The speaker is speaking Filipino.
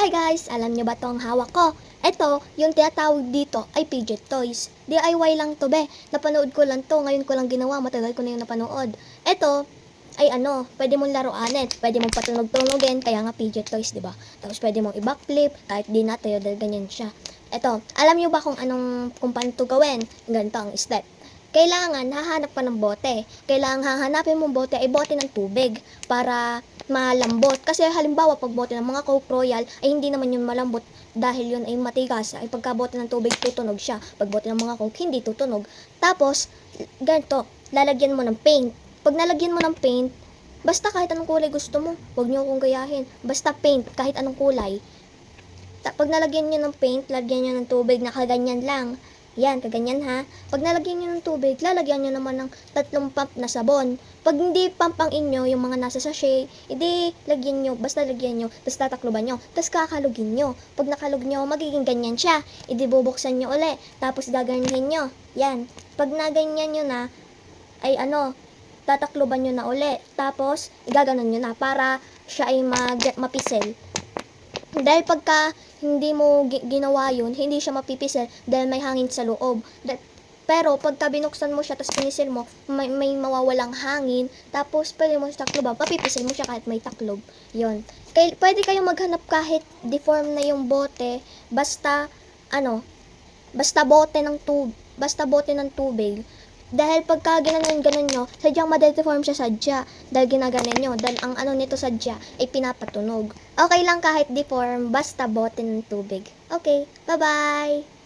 Hi guys! Alam niyo ba tong hawak ko? Ito, yung tinatawag dito ay fidget toys. DIY lang to be. Napanood ko lang to. Ngayon ko lang ginawa. Matagal ko na yung napanood. Ito, ay pwede mong laruanin. Pwede mong patunog-tunogin. Kaya nga fidget toys, di ba? Tapos pwede mong i-backflip. Kahit di natayo dahil ganyan siya. Ito, alam niyo ba kung paano to gawin? Ganito ang step. Kailangan hahanap ka ng bote. Kailangan hahanapin mong bote ay bote ng tubig para malambot. Kasi halimbawa pag bote ng mga Coke Royal ay hindi naman yun malambot dahil yun ay matigas. Ay pagka bote ng tubig tutunog siya. Pag bote ng mga Coke hindi tutunog. Tapos ganito, lalagyan mo ng paint. Pag nalagyan mo ng paint, basta kahit anong kulay gusto mo. Huwag niyo akong gayahin. Basta paint kahit anong kulay. Pag nalagyan niyo ng paint, lagyan niyo ng tubig na kaganyan lang. Yan, kaganyan ha. Pag nalagyan nyo ng tubig, lalagyan nyo naman ng 3 pump na sabon. Pag hindi pump ang inyo, yung mga nasa sachet, edi lagyan nyo, basta lagyan nyo, tapos tatakluban nyo, tapos kakalugin nyo. Pag nakalug nyo, magiging ganyan siya. Edi bubuksan nyo uli, tapos gaganyahin nyo. Yan. Pag naganyan nyo na, ay tatakluban nyo na uli. Tapos, gaganon nyo na para siya ay mapisel. Dahil pagka hindi mo ginawa yun, hindi siya mapipisel dahil may hangin sa loob. Pero pagka binuksan mo siya tapos pinisil mo, may mawawalang hangin, tapos pwede mo siya takloban, papipisil mo siya kahit may taklob. Yun. Pwede kayong maghanap kahit deform na yung bote, basta basta bote ng tubig. Dahil pagka ginanon nyo, sadyang madedeform siya sadya. Dahil ginaganon nyo. Dahil ang nito sadya ay pinapatunog. Okay lang kahit deform, basta bote ng tubig. Okay, bye-bye!